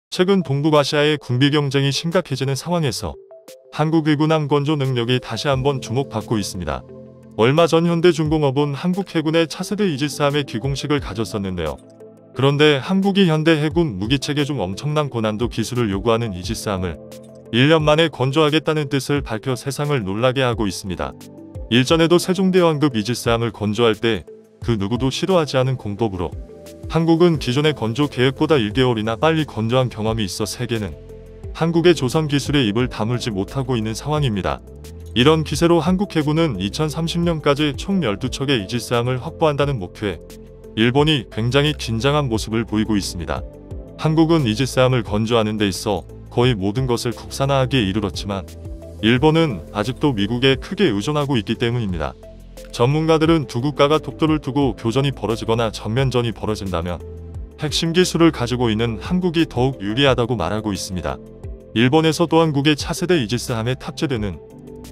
최근 동북아시아의 군비 경쟁이 심각해지는 상황에서 한국 해군함 건조 능력이 다시 한번 주목받고 있습니다. 얼마 전 현대중공업은 한국 해군의 차세대 이지스함의 기공식을 가졌었는데요. 그런데 한국이 현대 해군 무기체계 중 엄청난 고난도 기술을 요구하는 이지스함을 1년 만에 건조하겠다는 뜻을 밝혀 세상을 놀라게 하고 있습니다. 일전에도 세종대왕급 이지스함을 건조할 때 그 누구도 시도하지 않은 공법으로 한국은 기존의 건조 계획보다 1개월이나 빨리 건조한 경험이 있어 세계는 한국의 조선 기술에 입을 다물지 못하고 있는 상황입니다. 이런 기세로 한국 해군은 2030년까지 총 12척의 이지스함을 확보한다는 목표에 일본이 굉장히 긴장한 모습을 보이고 있습니다. 한국은 이지스함을 건조하는 데 있어 거의 모든 것을 국산화하기에 이르렀지만 일본은 아직도 미국에 크게 의존하고 있기 때문입니다. 전문가들은 두 국가가 독도를 두고 교전이 벌어지거나 전면전이 벌어진다면 핵심 기술을 가지고 있는 한국이 더욱 유리하다고 말하고 있습니다. 일본에서도 한국의 차세대 이지스함에 탑재되는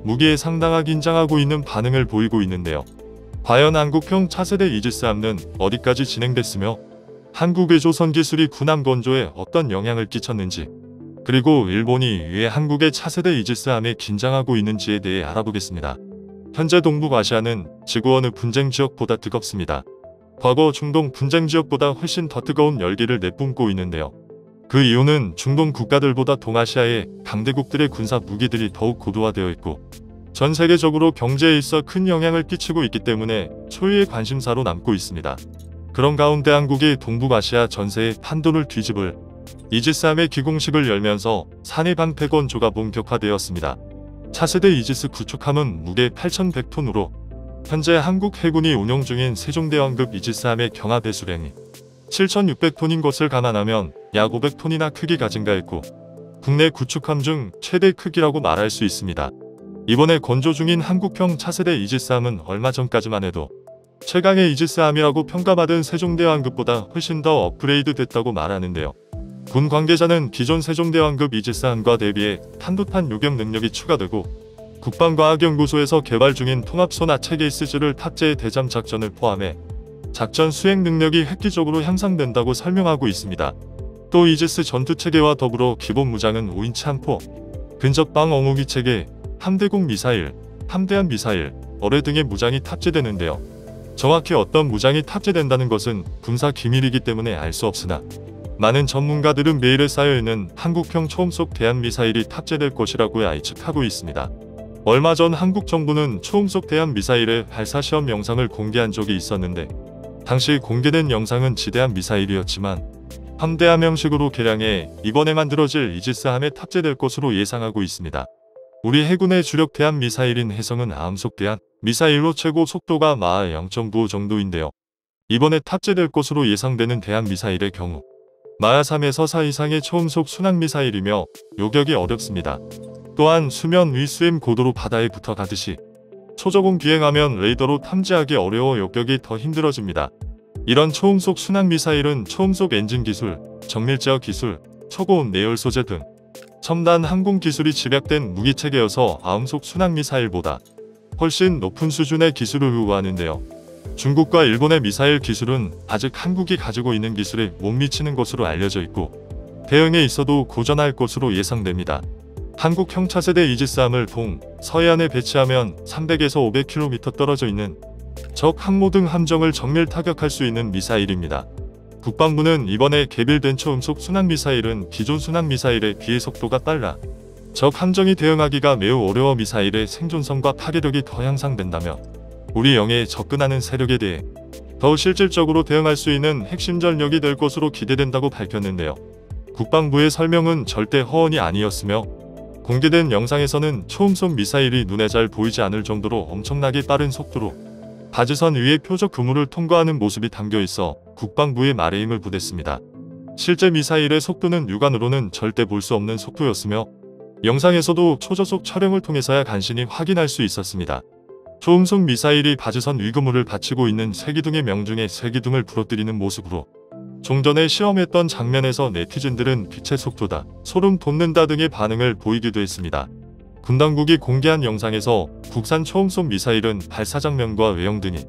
무기에 상당하게 긴장하고 있는 반응을 보이고 있는데요. 과연 한국형 차세대 이지스함은 어디까지 진행됐으며 한국의 조선 기술이 군함 건조에 어떤 영향을 끼쳤는지, 그리고 일본이 왜 한국의 차세대 이지스함에 긴장하고 있는지에 대해 알아보겠습니다. 현재 동북아시아는 지구 어느 분쟁 지역보다 뜨겁습니다. 과거 중동 분쟁 지역보다 훨씬 더 뜨거운 열기를 내뿜고 있는데요. 그 이유는 중동 국가들보다 동아시아의 강대국들의 군사 무기들이 더욱 고도화되어 있고 전 세계적으로 경제에 있어 큰 영향을 끼치고 있기 때문에 초유의 관심사로 남고 있습니다. 그런 가운데 한국이 동북아시아 전세의 판도를 뒤집을 이지스함의 기공식을 열면서 산해 방패 건조가 본격화되었습니다. 차세대 이지스 구축함은 무게 8,100톤으로 현재 한국 해군이 운용 중인 세종대왕급 이지스함의 경하 배수량이 7,600톤인 것을 감안하면 약 500톤이나 크기가 증가했고 국내 구축함 중 최대 크기라고 말할 수 있습니다. 이번에 건조 중인 한국형 차세대 이지스함은 얼마 전까지만 해도 최강의 이지스함이라고 평가받은 세종대왕급보다 훨씬 더 업그레이드 됐다고 말하는데요. 군 관계자는 기존 세종대왕급 이지스함과 대비해 탄도탄 요격 능력이 추가되고 국방과학연구소에서 개발 중인 통합소나 체계이스즈를 탑재해 대잠 작전을 포함해 작전 수행 능력이 획기적으로 향상된다고 설명하고 있습니다. 또 이지스 전투체계와 더불어 기본 무장은 5인치 함포, 근접방 어무기 체계, 함대공 미사일, 함대함 미사일, 어뢰 등의 무장이 탑재되는데요. 정확히 어떤 무장이 탑재된다는 것은 군사 기밀이기 때문에 알 수 없으나 많은 전문가들은 메일에 쌓여있는 한국형 초음속 대함미사일이 탑재될 것이라고 예측하고 있습니다. 얼마 전 한국 정부는 초음속 대함미사일의 발사시험 영상을 공개한 적이 있었는데 당시 공개된 영상은 지대함 미사일이었지만 함대함 형식으로 개량해 이번에 만들어질 이지스함에 탑재될 것으로 예상하고 있습니다. 우리 해군의 주력 대함 미사일인 해성은 아음속 대함 미사일로 최고 속도가 마하 0.95 정도인데요. 이번에 탑재될 것으로 예상되는 대함 미사일의 경우 마하 3에서 4 이상의 초음속 순항미사일이며 요격이 어렵습니다. 또한 수면 위 수임 고도로 바다에 붙어 가듯이 초저공 비행하면 레이더로 탐지하기 어려워 요격이 더 힘들어집니다. 이런 초음속 순항미사일은 초음속 엔진 기술, 정밀 제어 기술, 초고온 내열 소재 등 첨단 항공 기술이 집약된 무기체계여서 아음속 순항미사일보다 훨씬 높은 수준의 기술을 요구하는데요. 중국과 일본의 미사일 기술은 아직 한국이 가지고 있는 기술에 못 미치는 것으로 알려져 있고 대응에 있어도 고전할 것으로 예상됩니다. 한국형 차세대 이지스함을 서해안에 배치하면 300에서 500km 떨어져 있는 적 항모 등 함정을 정밀 타격할 수 있는 미사일입니다. 국방부는 이번에 개빌된 초음속 순항미사일은 기존 순항미사일에 비해 속도가 빨라 적 함정이 대응하기가 매우 어려워 미사일의 생존성과 파괴력이 더 향상된다며 우리 영해에 접근하는 세력에 대해 더 실질적으로 대응할 수 있는 핵심 전력이 될 것으로 기대된다고 밝혔는데요. 국방부의 설명은 절대 허언이 아니었으며 공개된 영상에서는 초음속 미사일이 눈에 잘 보이지 않을 정도로 엄청나게 빠른 속도로 바지선 위의 표적 그물을 통과하는 모습이 담겨 있어 국방부의 말에 힘을 부댔습니다. 실제 미사일의 속도는 육안으로는 절대 볼 수 없는 속도였으며 영상에서도 초저속 촬영을 통해서야 간신히 확인할 수 있었습니다. 초음속 미사일이 바지선 위그물을 받치고 있는 쇠기둥의 명중에 쇠기둥을 부러뜨리는 모습으로 종전에 시험했던 장면에서 네티즌들은 빛의 속도다, 소름 돋는다 등의 반응을 보이기도 했습니다. 군 당국이 공개한 영상에서 국산 초음속 미사일은 발사 장면과 외형 등이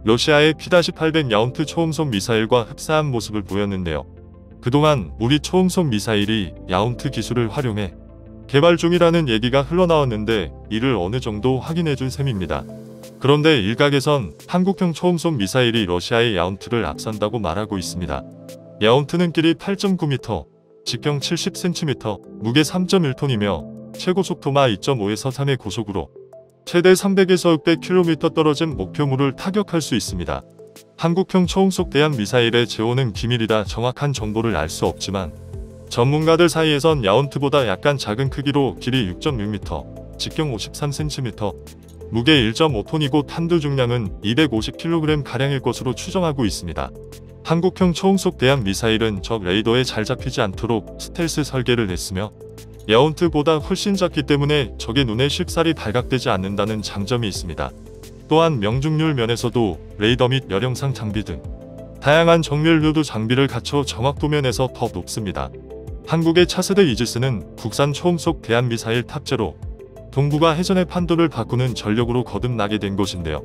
러시아의 P-800 야운트 초음속 미사일과 흡사한 모습을 보였는데요. 그동안 우리 초음속 미사일이 야운트 기술을 활용해 개발 중이라는 얘기가 흘러나왔는데 이를 어느 정도 확인해준 셈입니다. 그런데 일각에선 한국형 초음속 미사일이 러시아의 야운트를 앞선다고 말하고 있습니다. 야운트는 길이 8.9m, 직경 70cm, 무게 3.1톤이며 최고 속도 마 2.5에서 3의 고속으로 최대 300에서 600km 떨어진 목표물을 타격할 수 있습니다. 한국형 초음속 대한 미사일의 제호는 기밀이라 정확한 정보를 알 수 없지만 전문가들 사이에선 야운트보다 약간 작은 크기로 길이 6.6m, 직경 53cm, 무게 1.5톤이고 탄두 중량은 250kg가량일 것으로 추정하고 있습니다. 한국형 초음속 대한 미사일은 적 레이더에 잘 잡히지 않도록 스텔스 설계를 했으며 야운트보다 훨씬 작기 때문에 적의 눈에 쉽사리 발각되지 않는다는 장점이 있습니다. 또한 명중률 면에서도 레이더 및 열영상 장비 등 다양한 정밀 유도 장비를 갖춰 정확도 면에서 더 높습니다. 한국의 차세대 이지스는 국산 초음속 대한미사일 탑재로 동북아 해전의 판도를 바꾸는 전력으로 거듭나게 된 것인데요.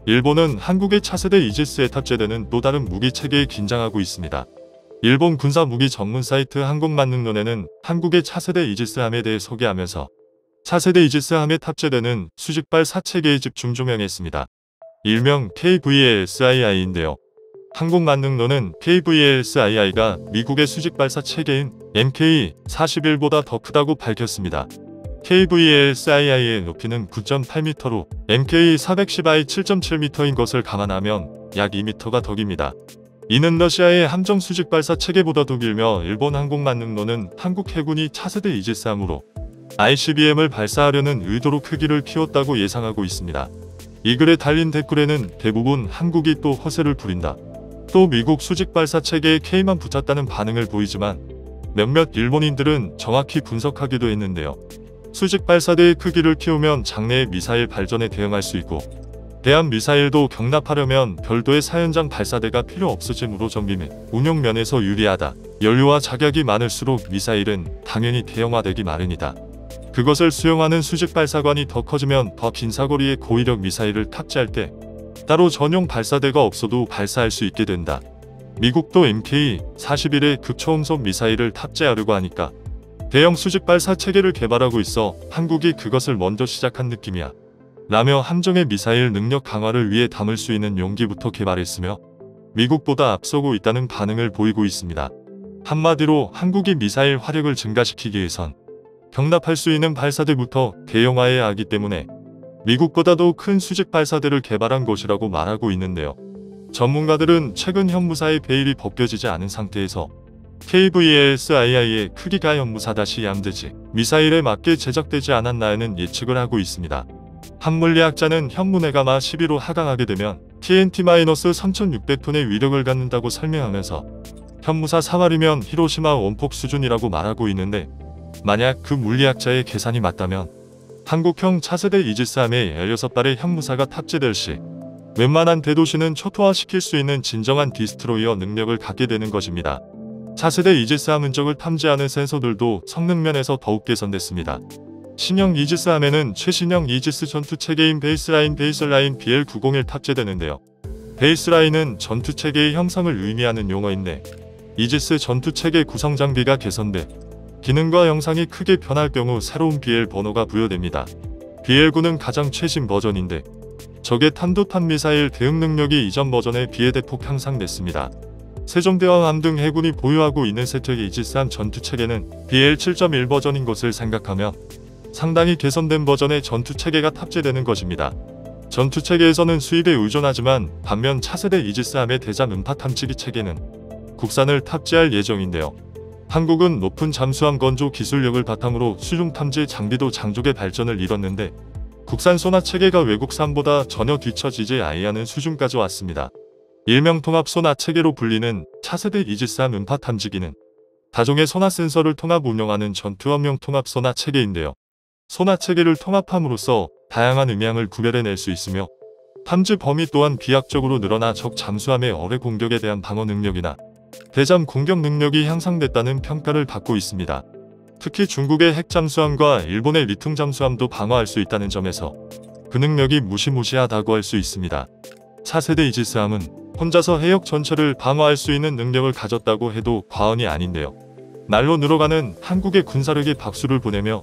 일본은 한국의 차세대 이지스에 탑재되는 또 다른 무기 체계에 긴장하고 있습니다. 일본 군사 무기 전문 사이트 한국만능론에는 한국의 차세대 이지스함에 대해 소개하면서 차세대 이지스함에 탑재되는 수직발 사체계에 집중 조명했습니다. 일명 KVLSII인데요. 한국만능론은 KVLSII가 미국의 수직발사 체계인 MK-41보다 더 크다고 밝혔습니다. KVLSII의 높이는 9.8m로 MK-410I 7.7m인 것을 감안하면 약 2m가 더 깁니다. 이는 러시아의 함정 수직발사 체계보다도 길며 일본 항공만능론은 한국 해군이 차세대 이지스함으로 ICBM을 발사하려는 의도로 크기를 키웠다고 예상하고 있습니다. 이 글에 달린 댓글에는 대부분 한국이 또 허세를 부린다, 또 미국 수직발사 체계에 K만 붙였다는 반응을 보이지만 몇몇 일본인들은 정확히 분석하기도 했는데요. 수직발사대의 크기를 키우면 장래의 미사일 발전에 대응할 수 있고 대한미사일도 경납하려면 별도의 사연장 발사대가 필요 없어지므로 정비 및 운용 면에서 유리하다. 연료와 작약이 많을수록 미사일은 당연히 대형화되기 마련이다. 그것을 수용하는 수직발사관이 더 커지면 더 긴 사거리의 고위력 미사일을 탑재할 때 따로 전용 발사대가 없어도 발사할 수 있게 된다. 미국도 MK-41의 극초음속 미사일을 탑재하려고 하니까 대형 수직발사 체계를 개발하고 있어 한국이 그것을 먼저 시작한 느낌이야 라며 함정의 미사일 능력 강화를 위해 담을 수 있는 용기부터 개발했으며 미국보다 앞서고 있다는 반응을 보이고 있습니다. 한마디로 한국이 미사일 화력을 증가시키기 위해선 경납할 수 있는 발사대부터 대형화해야 하기 때문에 미국보다도 큰 수직 발사대를 개발한 것이라고 말하고 있는데요. 전문가들은 최근 현무사의 베일이 벗겨지지 않은 상태에서 KVLSII의 크기가 현무사-얌대지 미사일에 맞게 제작되지 않았나에는 예측을 하고 있습니다. 한 물리학자는 현무내가 마 12로 하강하게 되면 TNT-3600톤의 위력을 갖는다고 설명하면서 현무사 4발이면 히로시마 원폭 수준이라고 말하고 있는데 만약 그 물리학자의 계산이 맞다면 한국형 차세대 이지스함에 16발의 현무사가 탑재될 시 웬만한 대도시는 초토화시킬 수 있는 진정한 디스트로이어 능력을 갖게 되는 것입니다. 차세대 이지스함 흔적을 탐지하는 센서들도 성능면에서 더욱 개선됐습니다. 신형 이지스함에는 최신형 이지스 전투체계인 베이스라인 BL901 탑재되는데요. 베이스라인은 전투체계의 형성을 의미하는 용어인데 이지스 전투체계 구성 장비가 개선돼 기능과 형상이 크게 변할 경우 새로운 BL 번호가 부여됩니다. BL9는 가장 최신 버전인데 적의 탄도탄 미사일 대응 능력이 이전 버전에 비해 대폭 향상됐습니다. 세종대왕함 등 해군이 보유하고 있는 세척의 이지스함 전투체계는 BL7.1 버전인 것을 생각하면 상당히 개선된 버전의 전투체계가 탑재되는 것입니다. 전투체계에서는 수입에 의존하지만 반면 차세대 이지스함의 대잠 음파 탐지기 체계는 국산을 탑재할 예정인데요. 한국은 높은 잠수함 건조 기술력을 바탕으로 수중 탐지 장비도 장족의 발전을 이뤘는데 국산 소나 체계가 외국산보다 전혀 뒤처지지 아니하는 수준까지 왔습니다. 일명 통합 소나 체계로 불리는 차세대 이지스함 음파 탐지기는 다종의 소나 센서를 통합 운영하는 전투업용 통합 소나 체계인데요. 소나 체계를 통합함으로써 다양한 음향을 구별해낼 수 있으며 탐지 범위 또한 비약적으로 늘어나 적 잠수함의 어뢰 공격에 대한 방어 능력이나 대잠 공격 능력이 향상됐다는 평가를 받고 있습니다. 특히 중국의 핵잠수함과 일본의 리퉁 잠수함도 방어할 수 있다는 점에서 그 능력이 무시무시하다고 할 수 있습니다. 차세대 이지스함은 혼자서 해역 전체를 방어할 수 있는 능력을 가졌다고 해도 과언이 아닌데요. 날로 늘어가는 한국의 군사력에 박수를 보내며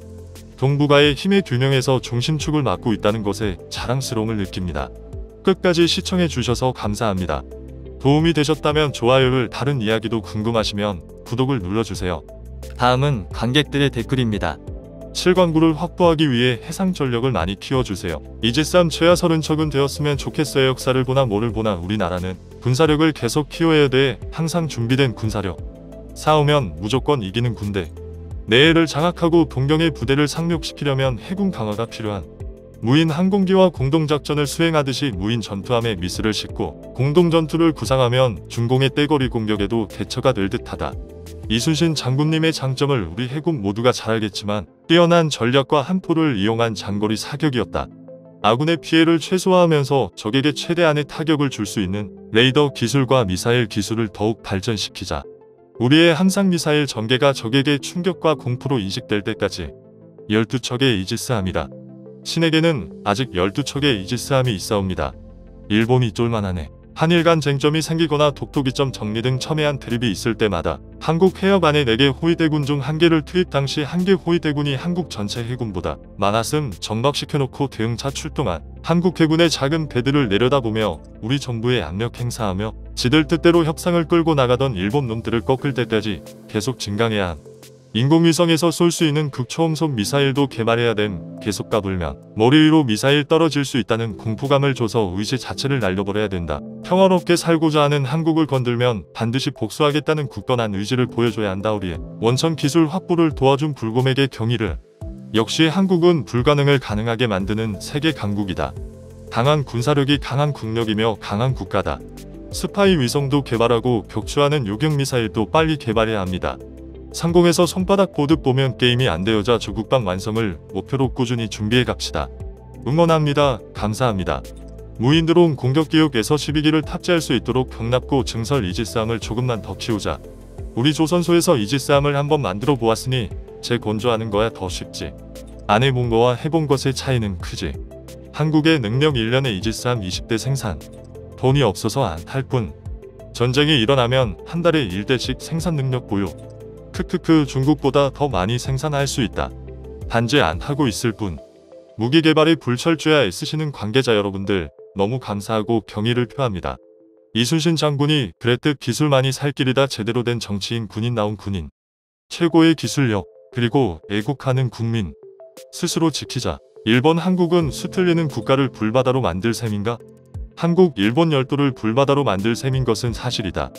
동북아의 힘의 균형에서 중심축을 맡고 있다는 것에 자랑스러움을 느낍니다. 끝까지 시청해 주셔서 감사합니다. 도움이 되셨다면 좋아요를, 다른 이야기도 궁금하시면 구독을 눌러주세요. 다음은 관객들의 댓글입니다. 7광구를 확보하기 위해 해상 전력을 많이 키워주세요. 이지스함 최하 30척은 되었으면 좋겠어요. 역사를 보나 뭐를 보나 우리나라는 군사력을 계속 키워야 돼. 항상 준비된 군사력. 싸우면 무조건 이기는 군대. 내해를 장악하고 동경의 부대를 상륙시키려면 해군 강화가 필요한, 무인 항공기와 공동작전을 수행하듯이 무인 전투함에 미스를 싣고 공동전투를 구상하면 중공의 떼거리 공격에도 대처가 될 듯하다. 이순신 장군님의 장점을 우리 해군 모두가 잘 알겠지만 뛰어난 전략과 한포를 이용한 장거리 사격이었다. 아군의 피해를 최소화하면서 적에게 최대한의 타격을 줄 수 있는 레이더 기술과 미사일 기술을 더욱 발전시키자. 우리의 함상 미사일 전개가 적에게 충격과 공포로 인식될 때까지 12척의 이지스함이다. 신에게는 아직 12척의 이지스함이 있사옵니다. 일본이 쫄만하네. 한일 간 쟁점이 생기거나 독도기점 정리 등 첨예한 대립이 있을 때마다 한국 해협 안에 4개 호위대군 중 1개를 투입 당시 1개 호위대군이 한국 전체 해군보다 많았음 정박시켜놓고 대응차 출동한 한국 해군의 작은 배들을 내려다보며 우리 정부에 압력 행사하며 지들 뜻대로 협상을 끌고 나가던 일본 놈들을 꺾을 때까지 계속 진강해야 함. 인공위성에서 쏠 수 있는 극초음속 미사일도 개발해야 됨. 계속 까불면 머리 위로 미사일 떨어질 수 있다는 공포감을 줘서 의지 자체를 날려버려야 된다. 평화롭게 살고자 하는 한국을 건들면 반드시 복수하겠다는 굳건한 의지를 보여줘야 한다. 우리의 원천 기술 확보를 도와준 불곰에게 경의를. 역시 한국은 불가능을 가능하게 만드는 세계 강국이다. 강한 군사력이 강한 국력이며 강한 국가다. 스파이 위성도 개발하고 격추하는 요격 미사일도 빨리 개발해야 합니다. 상공에서 손바닥 보듯 보면 게임이 안 되어자 조국방 완성을 목표로 꾸준히 준비해 갑시다. 응원합니다. 감사합니다. 무인 드론 공격 기옥에서 12기를 탑재할 수 있도록 병납고 증설 이지스함을 조금만 더 키우자. 우리 조선소에서 이지스함을 한번 만들어 보았으니 재건조하는 거야 더 쉽지. 안 해본 거와 해본 것의 차이는 크지. 한국의 능력 1년에 이지스함 20대 생산. 돈이 없어서 안 탈 뿐. 전쟁이 일어나면 한 달에 1대씩 생산 능력 보유. 크크크 중국보다 더 많이 생산할 수 있다. 단지 안 하고 있을 뿐. 무기 개발에 불철주야 애쓰시는 관계자 여러분들 너무 감사하고 경의를 표합니다. 이순신 장군이 그랬듯 기술만이 살 길이다. 제대로 된 정치인 군인 나온 군인. 최고의 기술력 그리고 애국하는 국민. 스스로 지키자. 일본 한국은 수틀리는 국가를 불바다로 만들 셈인가? 한국 일본 열도를 불바다로 만들 셈인 것은 사실이다.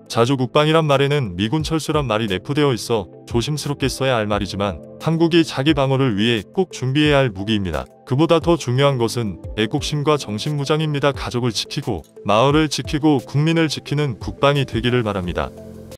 자주 국방이란 말에는 미군 철수란 말이 내포되어 있어 조심스럽게 써야 할 말이지만 한국이 자기 방어를 위해 꼭 준비해야 할 무기입니다. 그보다 더 중요한 것은 애국심과 정신무장입니다. 가족을 지키고 마을을 지키고 국민을 지키는 국방이 되기를 바랍니다.